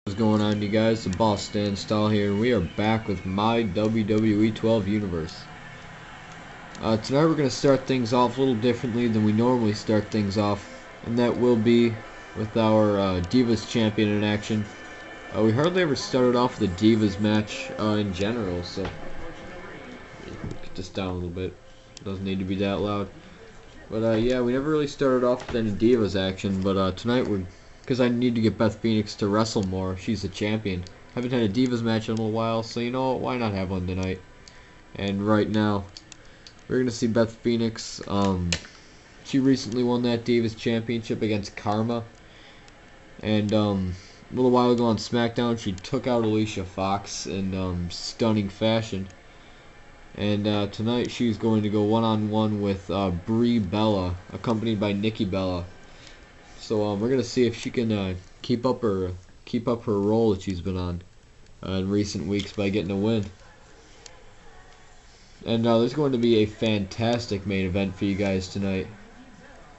What's going on, you guys? The Boss Stan Style here, and we are back with my WWE 12 universe. Tonight we're going to start things off a little differently than we normally start things off, and that will be with our Divas Champion in action. We hardly ever started off with a Divas match in general, so get this down a little bit. Doesn't need to be that loud. But yeah, we never really started off with any Divas action, but tonight because I need to get Beth Phoenix to wrestle more. She's the champion. Haven't had a Divas match in a little while, so you know what, why not have one tonight? And right now, we're gonna see Beth Phoenix. She recently won that Divas Championship against Karma, and a little while ago on SmackDown, she took out Alicia Fox in stunning fashion. And tonight, she's going to go one-on-one with Brie Bella, accompanied by Nikki Bella. So we're gonna see if she can keep up her role that she's been on in recent weeks by getting a win. And there's going to be a fantastic main event for you guys tonight.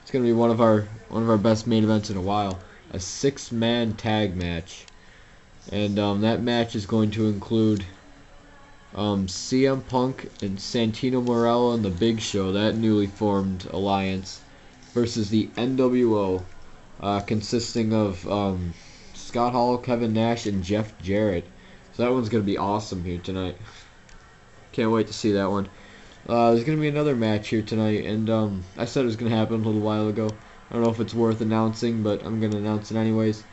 It's gonna be one of our best main events in a while. A 6-man tag match, and that match is going to include CM Punk and Santino Marella and the Big Show, that newly formed alliance, versus the NWO. Consisting of Scott Hall, Kevin Nash, and Jeff Jarrett. So that one's going to be awesome here tonight. Can't wait to see that one. There's going to be another match here tonight, and I said it was going to happen a little while ago. I don't know if it's worth announcing, but I'm going to announce it anyways.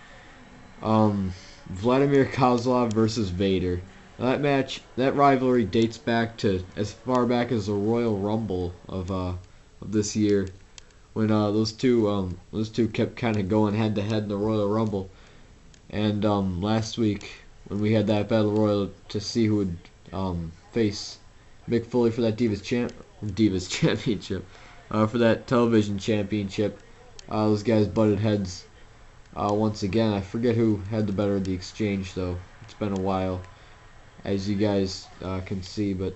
Vladimir Kozlov versus Vader. Now that match, that rivalry dates back to as far back as the Royal Rumble of this year, when those two kept kind of going head to head in the Royal Rumble. And last week when we had that battle royal to see who would face Mick Foley for that Divas Championship, for that television championship, those guys butted heads once again. I forget who had the better of the exchange though. It's been a while, as you guys can see, but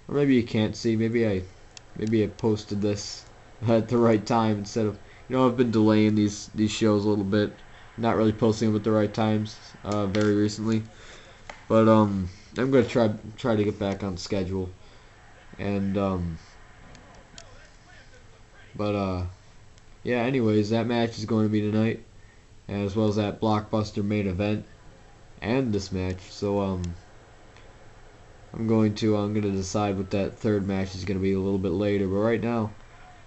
or maybe you can't see. Maybe I posted this at the right time instead of, I've been delaying these shows a little bit, not really posting them at the right times very recently, but I'm gonna try to get back on schedule. And yeah, anyways, that match is going to be tonight, as well as that blockbuster main event and this match. So I'm gonna decide what that third match is gonna be a little bit later, but right now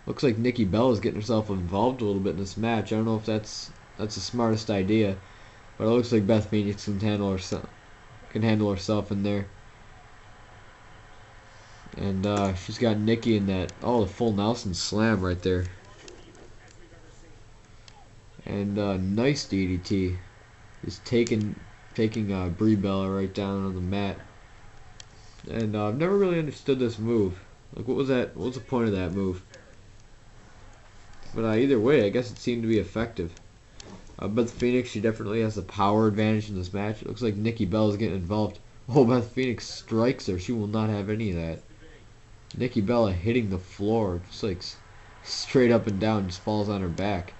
looks like Nikki Bella is getting herself involved a little bit in this match. I don't know if that's the smartest idea, but it looks like Beth Phoenix can handle herself in there. And she's got Nikki in that, the full Nelson slam right there. And nice DDT. Just taking Brie Bella right down on the mat. And I've never really understood this move. Like, what was that? What was the point of that move? But either way, I guess it seemed to be effective. Beth Phoenix, she definitely has the power advantage in this match. It looks like Nikki Bella's getting involved. Oh, Beth Phoenix strikes her. She will not have any of that. Nikki Bella hitting the floor, just like straight up and down, just falls on her back.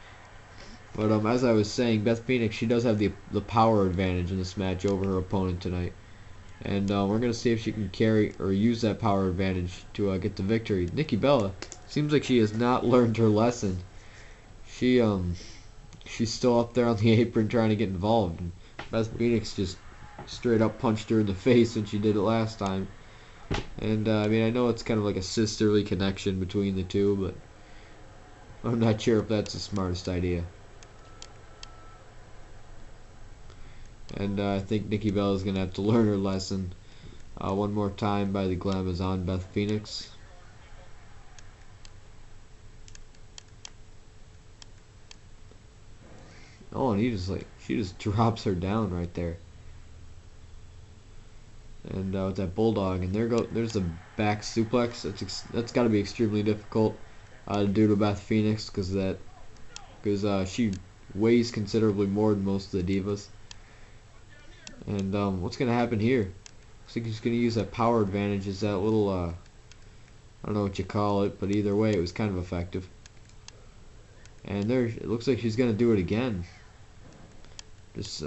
But as I was saying, Beth Phoenix, she does have the power advantage in this match over her opponent tonight. And we're going to see if she can carry or use that power advantage to get the victory. Nikki Bella seems like she has not learned her lesson. She's still up there on the apron trying to get involved. And Beth Phoenix just straight up punched her in the face when she did it last time. And I mean, I know it's kind of like a sisterly connection between the two, but I'm not sure if that's the smartest idea. And I think Nikki Bella is going to have to learn her lesson one more time by the Glamazon Beth Phoenix. Oh, and she just drops her down right there. And with that bulldog, and there's a back suplex. That's got to be extremely difficult to do to Beth Phoenix, because she weighs considerably more than most of the divas. And what's gonna happen here? Looks like he's gonna use that power advantage as that little I don't know what you call it, but either way, it was kind of effective. And there, it looks like she's gonna do it again. Just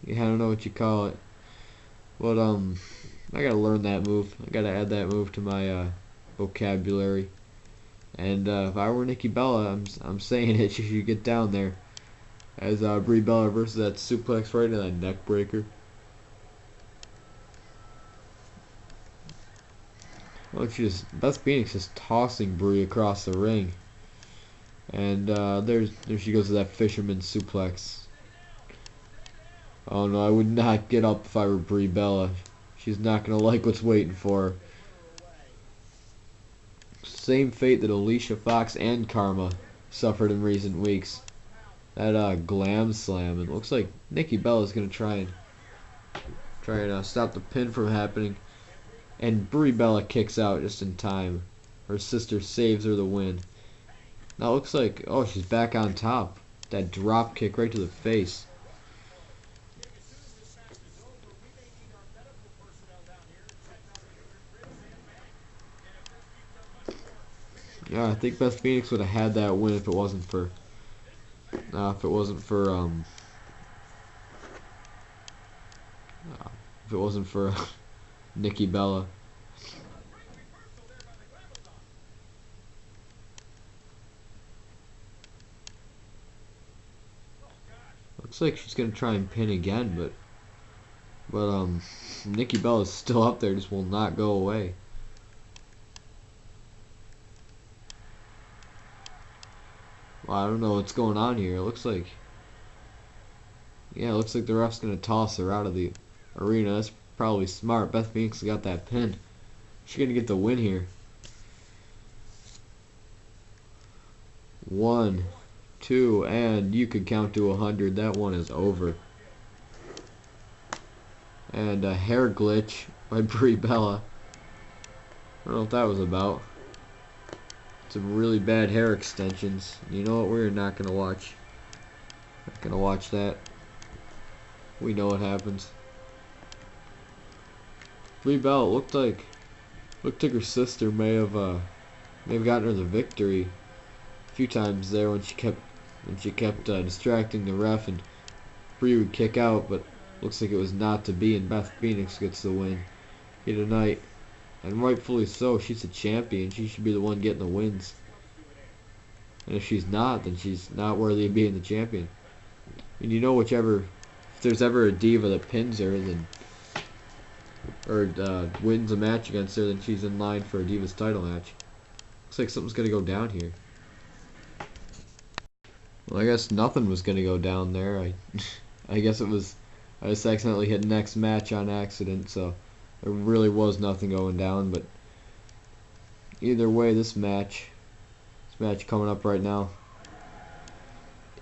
Yeah, I don't know what you call it. But I gotta learn that move. I gotta add that move to my vocabulary. And if I were Nikki Bella, I'm saying it. She should get down there as Brie Bella versus that suplex right into that neck breaker. Well, Beth Phoenix is tossing Brie across the ring, and there she goes to that fisherman suplex. Oh no, I would not get up if I were Brie Bella. She's not gonna like what's waiting for her. Same fate that Alicia Fox and Karma suffered in recent weeks. That glam slam. It looks like Nikki Bella's gonna try and stop the pin from happening. And Brie Bella kicks out just in time. Her sister saves her the win. Now it looks like, oh, she's back on top. That drop kick right to the face. Yeah, I think Beth Phoenix would have had that win if it wasn't for Nikki Bella. Looks like she's gonna try and pin again, but Nikki Bella's still up there, just will not go away. Well, I don't know what's going on here. It looks like, yeah, it looks like the ref's gonna toss her out of the arena. That's probably smart. Beth Phoenix got that pin. She's gonna get the win here. 1, 2, and you could count to 100. That one is over. And a hair glitch by Brie Bella. I don't know what that was about. Some really bad hair extensions. You know what? We're not gonna watch. Not gonna watch that. We know what happens. Brie Bella looked like her sister may have gotten her the victory a few times there when she kept distracting the ref, and Brie would kick out, but looks like it was not to be, and Beth Phoenix gets the win here tonight. And rightfully so. She's a champion. She should be the one getting the wins. And if she's not, then she's not worthy of being the champion. And you know, if there's ever a diva that pins her, or wins a match against her, then she's in line for a Divas title match. Looks like something's gonna go down here. Well, I guess nothing was gonna go down there. I guess I just accidentally hit next match on accident, so there really was nothing going down. But either way, this match coming up right now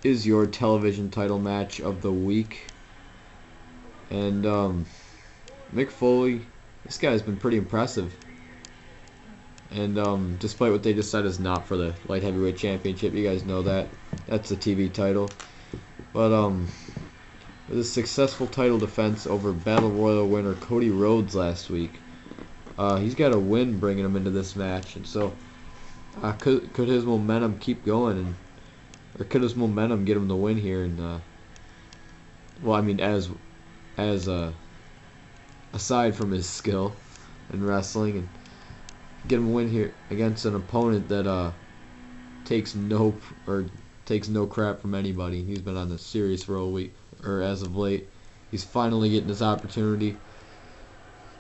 is your television title match of the week. And Mick Foley, this guy's been pretty impressive. And despite what they just said is not for the light heavyweight championship, you guys know that. That's the TV title. But with a successful title defense over Battle Royal winner Cody Rhodes last week, he's got a win bringing him into this match. And so could his momentum keep going, or could his momentum get him the win here? And well, I mean, as aside from his skill in wrestling, and get him a win here against an opponent that takes no crap from anybody. He's been on the series for a week, or as of late. He's finally getting his opportunity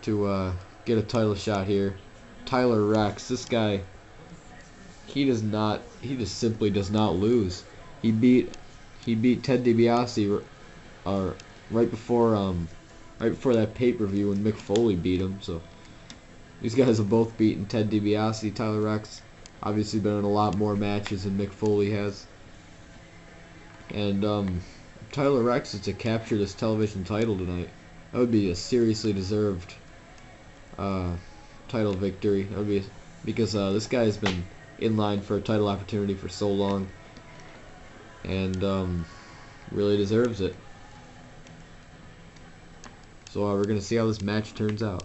to get a title shot here. Tyler Rex, this guy, he just simply does not lose. He beat Ted DiBiase right before that pay-per-view when Mick Foley beat him. So these guys have both beaten Ted DiBiase. Tyler Rex obviously been in a lot more matches than Mick Foley has. And Tyler Rex is to capture this television title tonight. That would be a seriously deserved title victory. That would be because this guy has been in line for a title opportunity for so long, and really deserves it. So we're gonna see how this match turns out.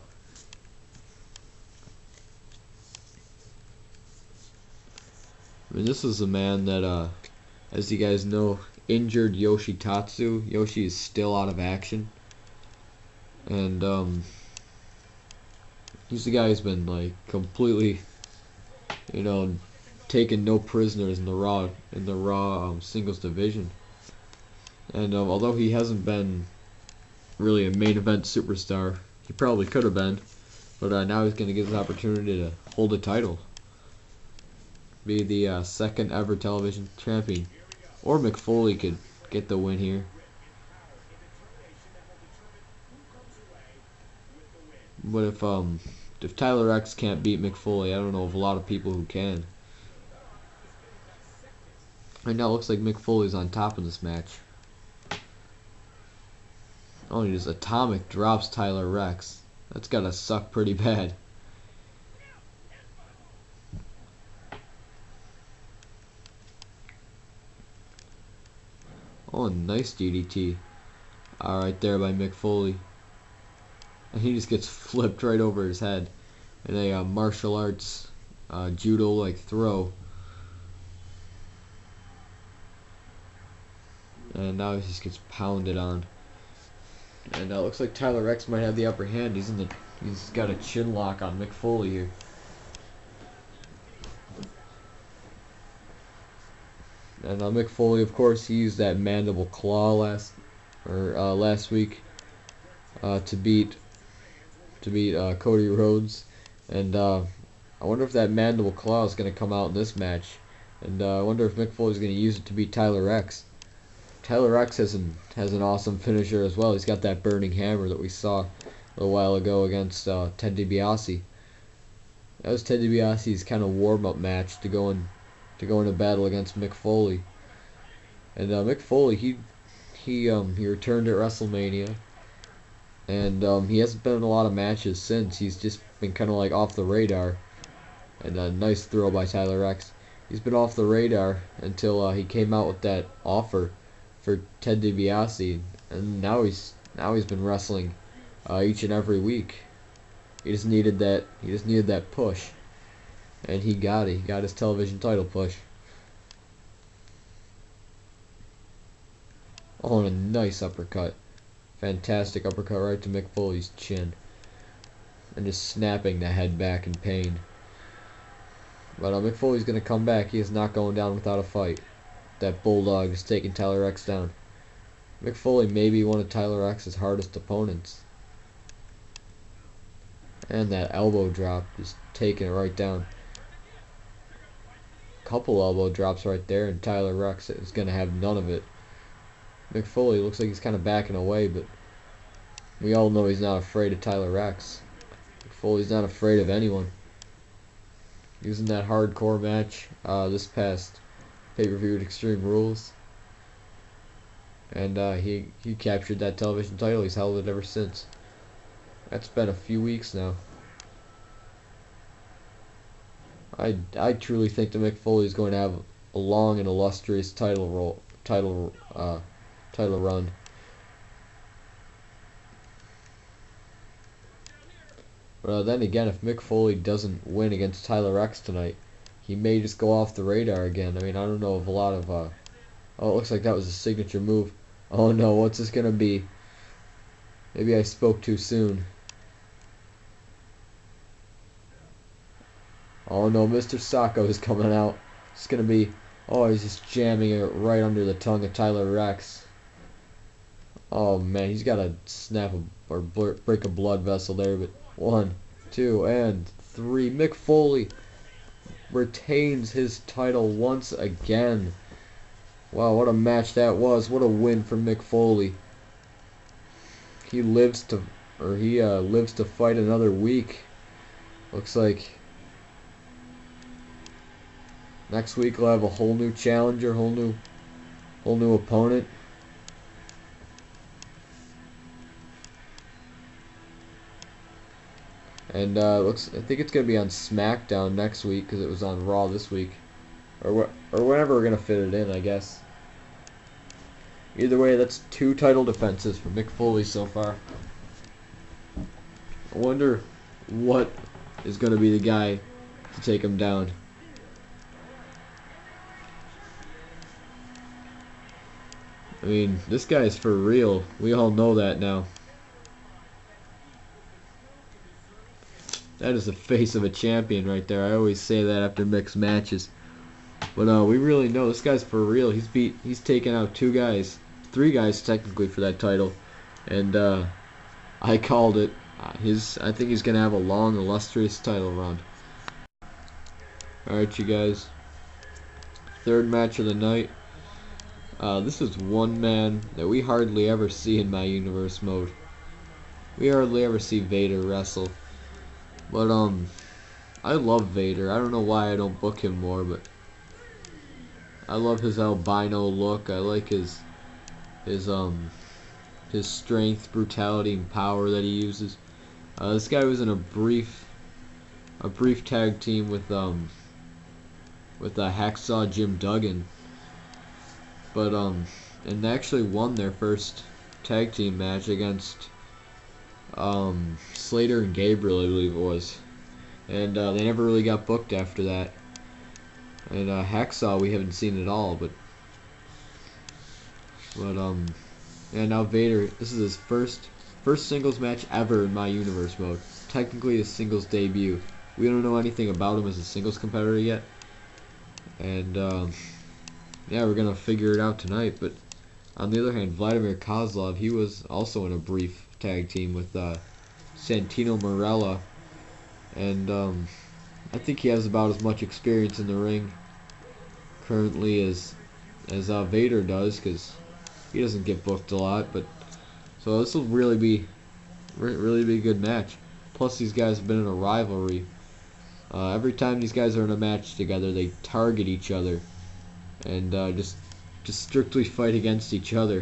I mean, this is a man that, as you guys know, injured Yoshitatsu. Yoshi is still out of action. And he's the guy who's been like completely, you know, taking no prisoners in the Raw singles division. And although he hasn't been really a main event superstar, he probably could have been. But now he's going to get his opportunity to hold a title. Be the second ever television champion. Or Mick Foley could get the win here. But if Tyler X can't beat Mick Foley, I don't know of a lot of people who can. Right now it looks like Mick Foley's on top of this match. Oh, he just atomic drops Tyler Rex. That's gotta suck pretty bad. Oh, nice DDT. Alright there by Mick Foley. And he just gets flipped right over his head in a martial arts judo-like throw. And now he just gets pounded on. And looks like Tyler X might have the upper hand. He's got a chin lock on Mick Foley here. And Mick Foley, of course, he used that mandible claw last week to beat Cody Rhodes. And I wonder if that mandible claw is going to come out in this match. And I wonder if Mick Foley is going to use it to beat Tyler X. Tyler X has an awesome finisher as well. He's got that burning hammer that we saw a little while ago against Ted DiBiase. That was Ted DiBiase's kind of warm-up match to go into battle against Mick Foley. And Mick Foley, he returned at WrestleMania, and he hasn't been in a lot of matches since. He's just been kind of like off the radar. And a nice throw by Tyler X. He's been off the radar until he came out with that offer for Ted DiBiase, and now he's been wrestling each and every week. He just needed that push, and he got it. He got his television title push. Oh, and a nice uppercut. Fantastic uppercut right to Mick Foley's chin, and just snapping the head back in pain. But Mick Foley's gonna come back. He is not going down without a fight. That Bulldog is taking Tyler X down. Mick Foley may be one of Tyler X's hardest opponents. And that elbow drop, just taking it right down. Couple elbow drops right there, and Tyler X is going to have none of it. Mick Foley looks like he's kind of backing away, but we all know he's not afraid of Tyler X. Mick Foley's not afraid of anyone. Using that hardcore match this past pay-per-view at Extreme Rules, and he captured that television title. He's held it ever since. That's been a few weeks now. I truly think that Mick Foley is going to have a long and illustrious title run. But then again, if Mick Foley doesn't win against Tyler X tonight, he may just go off the radar again. I mean, I don't know of a lot of oh, it looks like that was a signature move. Oh no, what's this gonna be? Maybe I spoke too soon. Oh no, Mr. Sacco is coming out. It's gonna be, oh, he's just jamming it right under the tongue of Tyler Rex. Oh man, he's got to snap or break a blood vessel there. But 1, 2, and 3. Mick Foley retains his title once again. Wow, what a match that was. What a win for Mick Foley. He lives to fight another week. Looks like next week we'll have a whole new challenger, whole new opponent. And I think it's gonna be on SmackDown next week because it was on Raw this week, or whenever we're gonna fit it in, I guess. Either way, that's 2 title defenses for Mick Foley so far. I wonder what is gonna be the guy to take him down. I mean, this guy's for real. We all know that now. That is the face of a champion right there. I always say that after mixed matches. But we really know this guy's for real. He's taken out 3 guys technically for that title. And I called it. I think he's gonna have a long, illustrious title run. Alright, you guys. 3rd match of the night. This is one man that we hardly ever see in my universe mode. We hardly ever see Vader wrestle. But I love Vader. I don't know why I don't book him more, but I love his albino look. I like his strength, brutality, and power that he uses. This guy was in a brief tag team with Hacksaw Jim Duggan, but and they actually won their first tag team match against Slater and Gabriel, I believe it was, and they never really got booked after that. And Hacksaw we haven't seen at all, but and now Vader, this is his first singles match ever in my universe mode. Technically his singles debut. We don't know anything about him as a singles competitor yet. And yeah, we're gonna figure it out tonight. But on the other hand, Vladimir Kozlov, he was also in a brief tag team with Santino Marella, and I think he has about as much experience in the ring currently as Vader does, because he doesn't get booked a lot. But so this will really be a good match. Plus these guys have been in a rivalry. Every time these guys are in a match together, they target each other and just strictly fight against each other.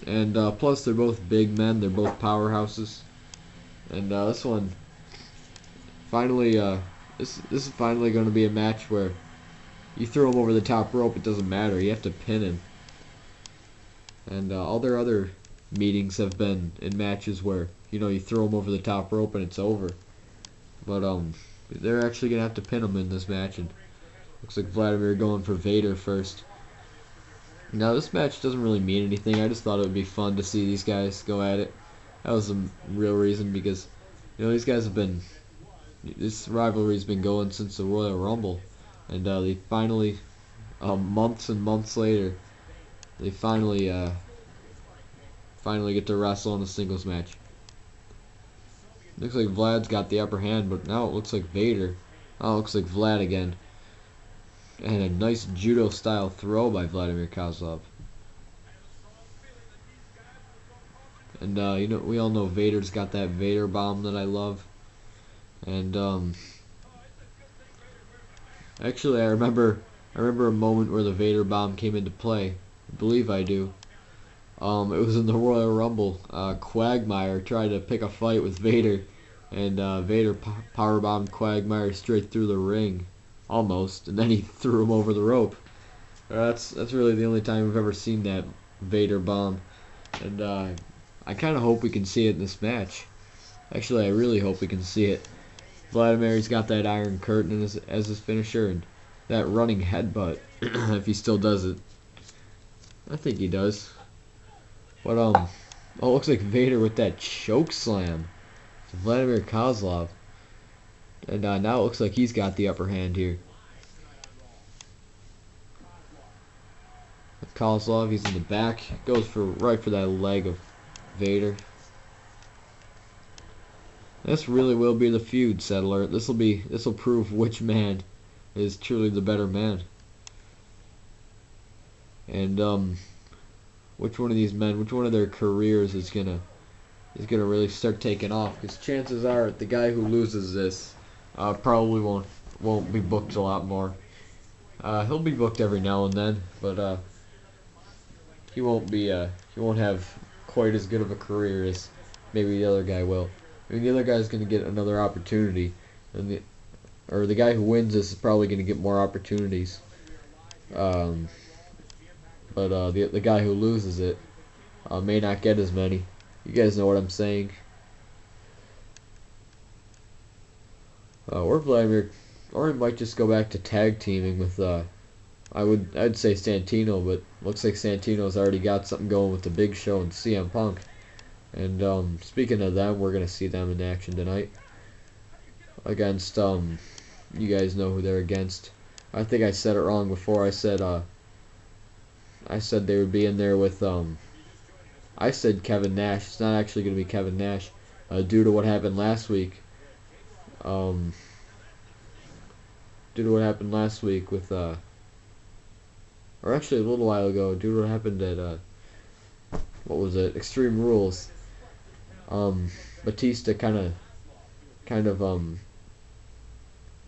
And plus they're both big men, they're both powerhouses. And this one finally this is finally going to be a match where you throw him over the top rope, it doesn't matter, you have to pin him. And all their other meetings have been in matches where, you know, you throw him over the top rope and it's over. But they're actually gonna have to pin him in this match, and looks like Vladimir going for Vader first. Now this match doesn't really mean anything. I just thought it would be fun to see these guys go at it. That was the real reason, because you know these guys have been, this rivalry's been going since the Royal Rumble, and they finally, months and months later, they finally get to wrestle in a singles match. Looks like Vlad's got the upper hand, but now it looks like Vader. Now it looks like Vlad again. And a nice judo-style throw by Vladimir Kozlov. And you know, we all know Vader's got that Vader bomb that I love. And actually, I remember a moment where the Vader bomb came into play. I believe I do. It was in the Royal Rumble. Quagmire tried to pick a fight with Vader, and Vader powerbombed Quagmire straight through the ring, almost, and then he threw him over the rope. That's really the only time I've ever seen that Vader bomb, and I kind of hope we can see it in this match. Actually, I really hope we can see it. Vladimir's got that Iron Curtain as his finisher, and that running headbutt, if he still does it. I think he does. But oh, it looks like Vader with that choke slam to Vladimir Kozlov, and now it looks like he's got the upper hand here. Kozlov, he's in the back, goes right for that leg of Vader. This really will be the feud settler. This will prove which man is truly the better man. And which one of these men, which one of their careers is gonna really start taking off? Because chances are the guy who loses this probably won't be booked a lot more. He'll be booked every now and then, but he won't have quite as good of a career as maybe the other guy will. I mean, the other guy's gonna get another opportunity, and the guy who wins this is probably gonna get more opportunities. But the guy who loses it may not get as many. You guys know what I'm saying. Or Vladimir, or he might just go back to tag teaming with I'd say Santino, but looks like Santino's already got something going with the Big Show and CM Punk. And speaking of them, we're gonna see them in action tonight against you guys know who they're against. I think I said it wrong before. I said they would be in there with I said Kevin Nash. It's not actually gonna be Kevin Nash, due to what happened last week. Um, Due to what happened last week with or actually a little while ago, due to what happened at what was it? Extreme Rules. Batista kind of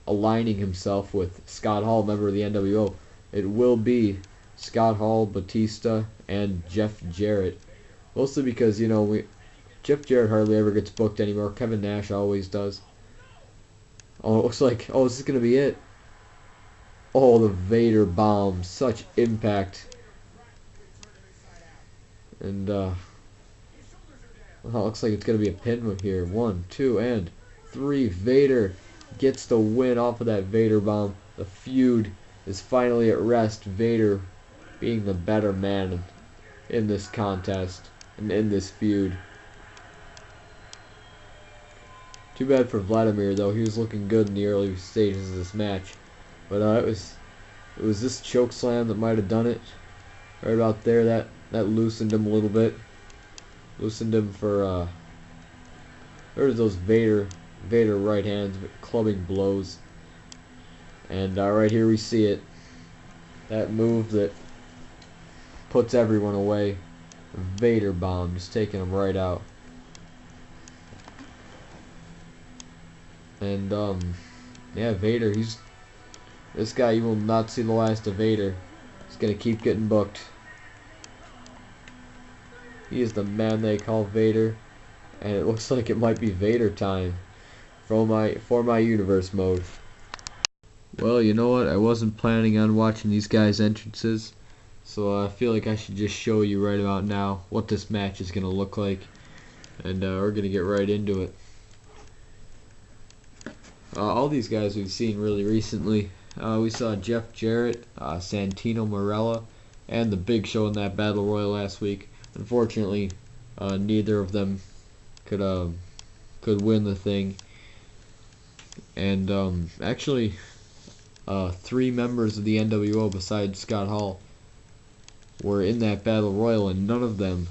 aligning himself with Scott Hall, member of the NWO. It will be Scott Hall, Batista, and Jeff Jarrett. Mostly because, you know, Jeff Jarrett hardly ever gets booked anymore. Kevin Nash always does. Oh, it looks like, oh, is this going to be it? Oh, the Vader bomb. Such impact. And, well, it looks like it's going to be a pin here. 1, 2, and 3. Vader gets the win off of that Vader bomb. The feud is finally at rest. Vader being the better man in this contest and in this feud. Too bad for Vladimir, though. He was looking good in the early stages of this match. But it was this choke slam that might have done it. Right about there, that loosened him a little bit. Loosened him for there's those Vader right hands, clubbing blows. And right here we see it. That move that puts everyone away. Vader bomb, just taking him right out. And yeah, Vader, this guy, you will not see the last of Vader. He's gonna keep getting booked. He is the man they call Vader, and it looks like it might be Vader time for my universe mode. Well, you know what? I wasn't planning on watching these guys' entrances, so I feel like I should just show you right about now what this match is gonna look like, and we're gonna get right into it. All these guys we've seen really recently. We saw Jeff Jarrett, Santino Marella, and the Big Show in that Battle Royal last week. Unfortunately, neither of them could win the thing. And actually, 3 members of the NWO besides Scott Hall were in that Battle Royal, and none of them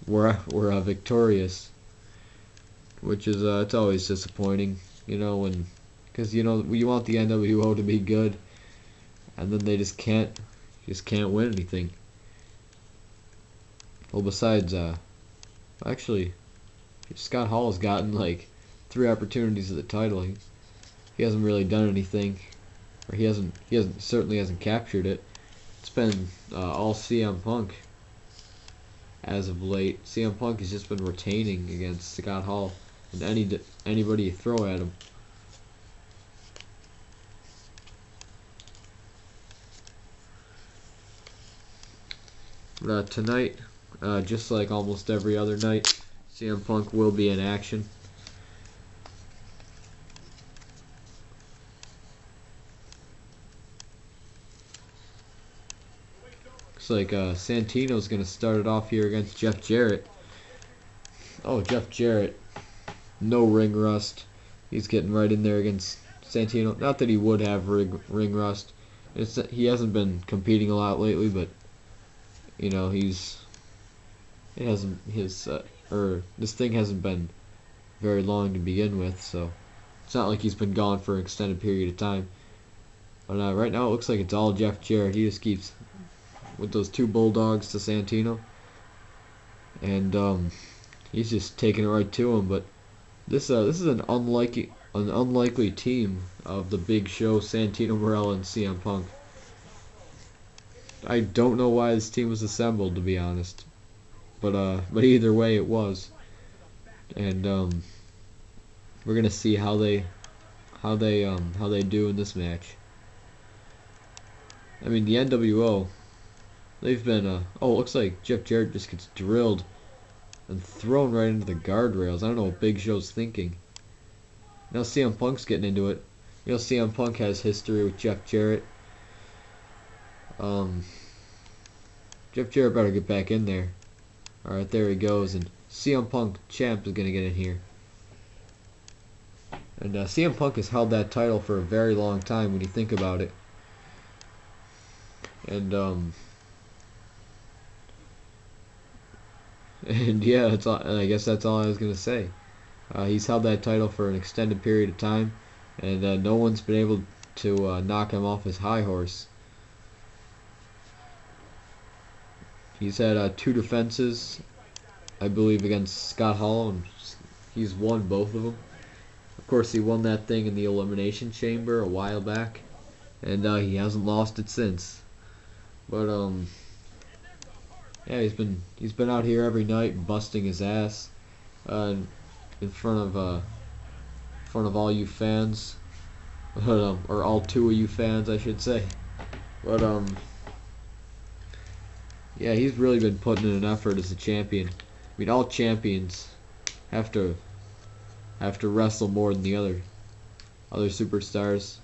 were victorious, which is it's always disappointing, you know, because you know you want the NWO to be good, and then they just can't win anything. Well, besides, actually, Scott Hall has gotten like 3 opportunities at the title. He hasn't really done anything, or he certainly hasn't captured it. It's been all CM Punk as of late. CM Punk has just been retaining against Scott Hall and anybody you throw at him. But tonight, just like almost every other night, CM Punk will be in action. Looks like Santino's going to start it off here against Jeff Jarrett. Oh, Jeff Jarrett. No ring rust. He's getting right in there against Santino. Not that he would have ring rust. He hasn't been competing a lot lately, but you know, this thing hasn't been very long to begin with, so it's not like he's been gone for an extended period of time. But right now it looks like it's all Jeff Jarrett. He just keeps with those 2 bulldogs to Santino, and he's just taking it right to him. But this is an unlikely team of the Big Show, Santino Marella, and CM Punk. I don't know why this team was assembled, to be honest, but either way it was, and we're gonna see how they do in this match. I mean, the NWO, they've been oh, it looks like Jeff Jarrett just gets drilled and thrown right into the guardrails. I don't know what Big Show's thinking. Now CM Punk's getting into it. You know, CM Punk has history with Jeff Jarrett. Jeff Jarrett better get back in there. Alright, there he goes, and CM Punk champ is gonna get in here. And CM Punk has held that title for a very long time when you think about it. And and yeah, that's all, I guess that's all I was gonna say. He's held that title for an extended period of time, and no one's been able to knock him off his high horse. He's had 2 defenses, I believe, against Scott Hall, and he's won both of them. Of course, he won that thing in the Elimination Chamber a while back, and he hasn't lost it since. But yeah, he's been out here every night busting his ass in front of all you fans, or all 2 of you fans, I should say. But yeah, he's really been putting in an effort as a champion. I mean, all champions have to wrestle more than the other superstars.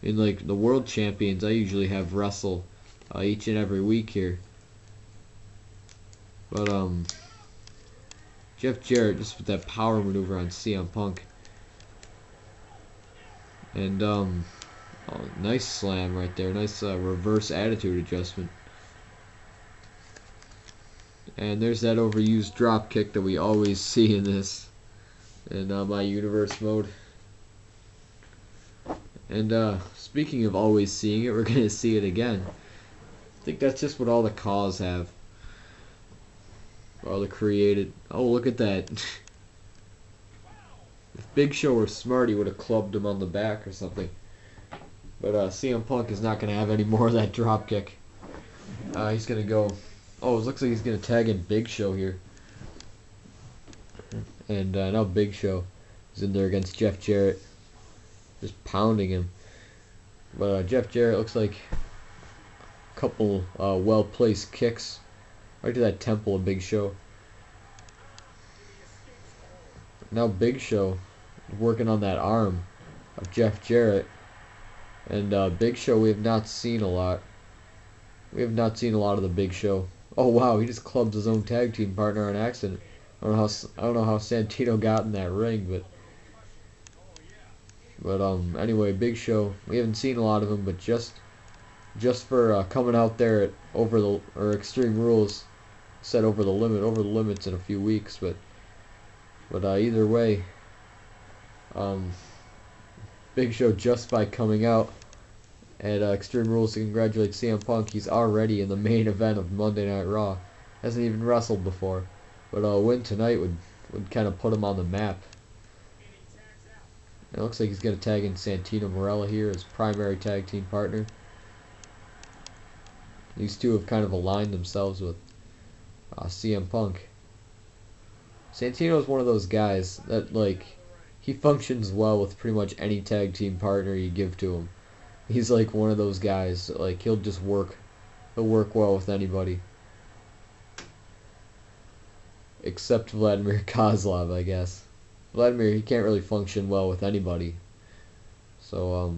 In like the world champions, I usually have wrestle each and every week here. But Jeff Jarrett just with that power maneuver on CM Punk. And oh, nice slam right there. Nice reverse attitude adjustment. And there's that overused drop kick that we always see in this, in my universe mode. And speaking of always seeing it, we're gonna see it again. I think that's just what all the Kaws have. All the created. Oh, look at that. If Big Show were smart, he would have clubbed him on the back or something. But CM Punk is not gonna have any more of that drop kick. He's gonna go. Oh, it looks like he's going to tag in Big Show here. And now Big Show is in there against Jeff Jarrett. Just pounding him. But Jeff Jarrett looks like a couple well-placed kicks right to that temple of Big Show. Now Big Show working on that arm of Jeff Jarrett. And Big Show we have not seen a lot. We have not seen a lot of the Big Show. Oh wow, he just clubbed his own tag team partner on accident. I don't know how Santino got in that ring, but anyway, Big Show. We haven't seen a lot of him, but just for coming out there at Extreme Rules, set over the limits in a few weeks. But either way, Big Show just by coming out at Extreme Rules to congratulate CM Punk. He's already in the main event of Monday Night Raw. Hasn't even wrestled before. But a win tonight would kind of put him on the map. It looks like he's going to tag in Santino Marella here as primary tag team partner. These two have kind of aligned themselves with CM Punk. Santino is one of those guys that, like, he functions well with pretty much any tag team partner you give to him. He's like one of those guys, like he'll work well with anybody. Except Vladimir Kozlov, I guess. Vladimir, he can't really function well with anybody. So,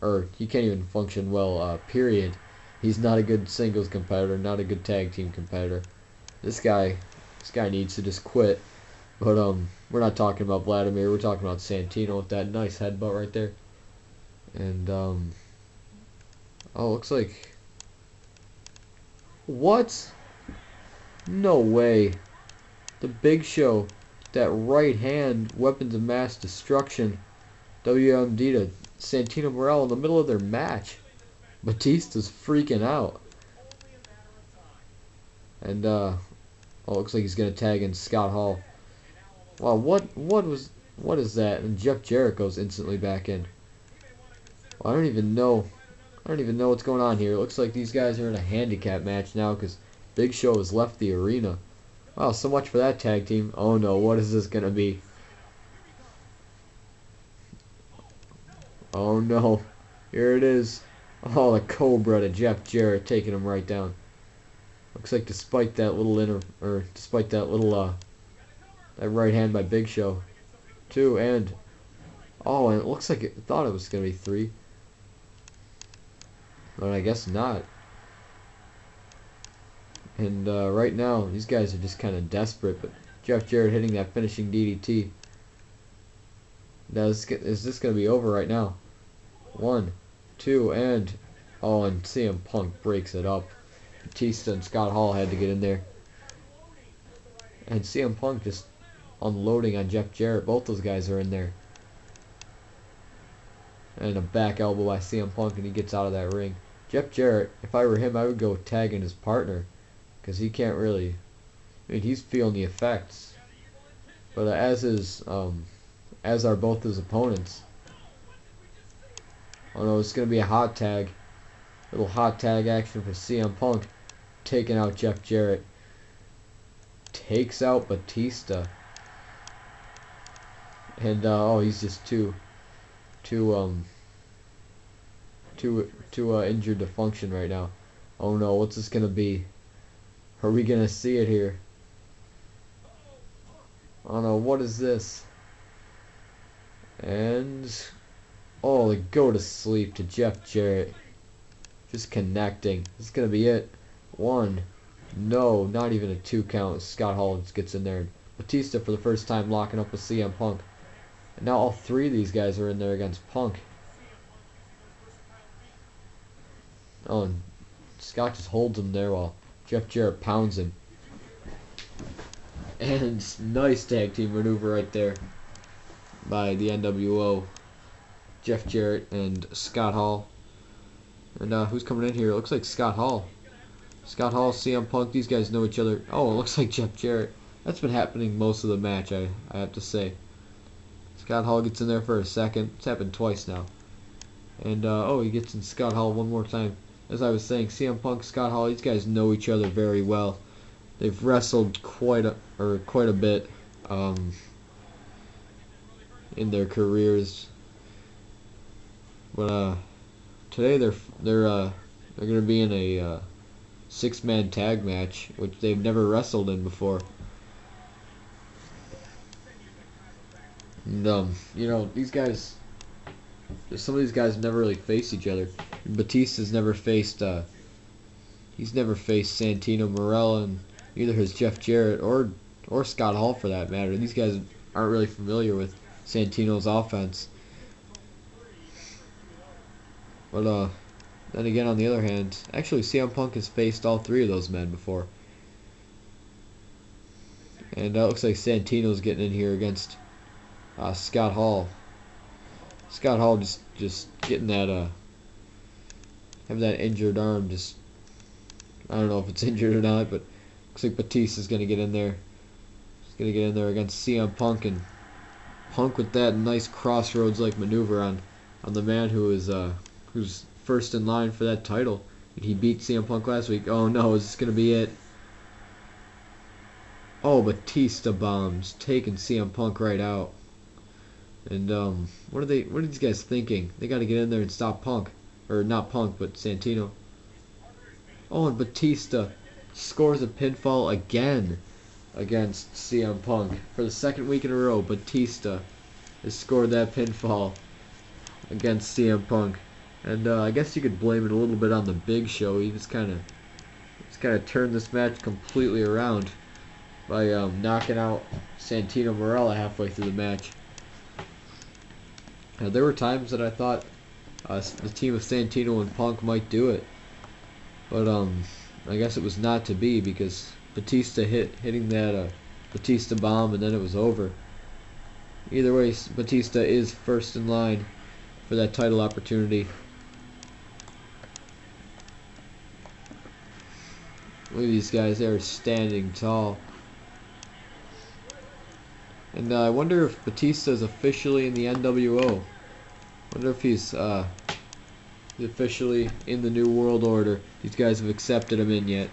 or he can't even function well, period. He's not a good singles competitor, not a good tag team competitor. This guy needs to just quit. But, we're not talking about Vladimir, we're talking about Santino with that nice headbutt right there. And oh, looks like, what? No way. The Big Show, that right hand, weapons of mass destruction, WMD to Santino Marella in the middle of their match. Batista's freaking out. And oh, looks like he's gonna tag in Scott Hall. Wow, what is that? And Jeff Jarrett goes instantly back in. Well, I don't even know what's going on here. It looks like these guys are in a handicap match now because Big Show has left the arena. Wow, so much for that tag team. Oh no, what is this gonna be? Oh no, here it is. Oh, the Cobra to Jeff Jarrett taking him right down. Looks like despite that right hand by Big Show, 2 and oh, and it looks like thought it was gonna be 3. But I guess not. And right now, these guys are just kind of desperate. But Jeff Jarrett hitting that finishing DDT. Now, is this going to be over right now? 1, 2, and... Oh, and CM Punk breaks it up. Batista and Scott Hall had to get in there. And CM Punk just unloading on Jeff Jarrett. Both those guys are in there. And a back elbow by CM Punk, and he gets out of that ring. Jeff Jarrett, if I were him, I would go tagging his partner. Because he can't really... I mean, he's feeling the effects. But as are both his opponents. Oh no, it's going to be a hot tag. Little hot tag action for CM Punk. Taking out Jeff Jarrett. Takes out Batista. And, oh, he's just too injured to function right now. Oh no, what's this going to be? Are we going to see it here? Oh no, what is this? And... oh, they go to sleep to Jeff Jarrett. Just connecting. This is going to be it. 1. No, not even a 2 count. Scott Hall just gets in there. Batista for the first time locking up with CM Punk. And now all 3 of these guys are in there against Punk. Oh, and Scott just holds him there while Jeff Jarrett pounds him. And nice tag team maneuver right there by the NWO. Jeff Jarrett and Scott Hall. And who's coming in here? It looks like Scott Hall. Scott Hall, CM Punk, these guys know each other. Oh, it looks like Jeff Jarrett. That's been happening most of the match, I have to say. Scott Hall gets in there for a second. It's happened twice now. And, oh, he gets in Scott Hall one more time. As I was saying, CM Punk, Scott Hall, these guys know each other very well. They've wrestled quite a bit in their careers. But today they're going to be in a 6-man tag match, which they've never wrestled in before. And you know, these guys, some of these guys never really face each other. Batista's never faced he's never faced Santino, Marella, and neither has Jeff Jarrett or Scott Hall for that matter. These guys aren't really familiar with Santino's offense. But then again, on the other hand, actually CM Punk has faced all 3 of those men before. And it looks like Santino's getting in here against Scott Hall. Scott Hall just getting that having that injured arm. Just, I don't know if it's injured or not, but looks like Batista's gonna get in there. He's gonna get in there against CM Punk, and Punk with that nice crossroads like maneuver on the man who is who's first in line for that title. And he beat CM Punk last week. Oh no, is this gonna be it? Oh, Batista bombs, taking CM Punk right out. And what are these guys thinking? They got to get in there and stop Punk, or not Punk, but Santino. Oh, and Batista scores a pinfall again against CM Punk for the 2nd week in a row. Batista has scored that pinfall against CM Punk, and I guess you could blame it a little bit on the Big Show. He just kind of turned this match completely around by knocking out Santino Marella halfway through the match. There were times that I thought the team of Santino and Punk might do it, but I guess it was not to be, because Batista hitting that Batista bomb, and then it was over. Either way, Batista is first in line for that title opportunity. Look at these guys, they are standing tall. And I wonder if Batista is officially in the NWO. Wonder if he's officially in the New World Order. These guys have accepted him in yet.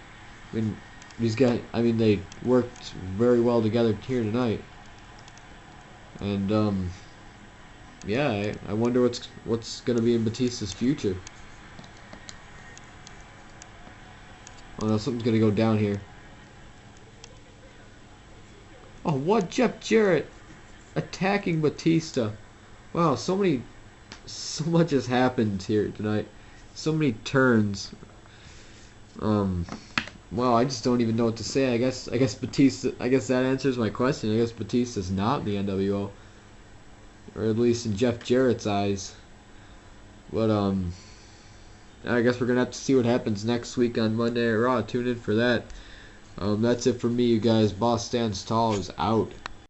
I mean, these guys, they worked very well together here tonight. And yeah, I wonder what's gonna be in Batista's future. Oh no, something's gonna go down here. Oh, what? Jeff Jarrett attacking Batista. Wow, so much has happened here tonight. so many turns. Well, I just don't even know what to say. I guess Batista. I guess that answers my question. I guess Batista's not in the NWO, or at least in Jeff Jarrett's eyes. But I guess we're gonna have to see what happens next week on Monday at Raw. Tune in for that. That's it for me, you guys. Boss Stands Tall is out.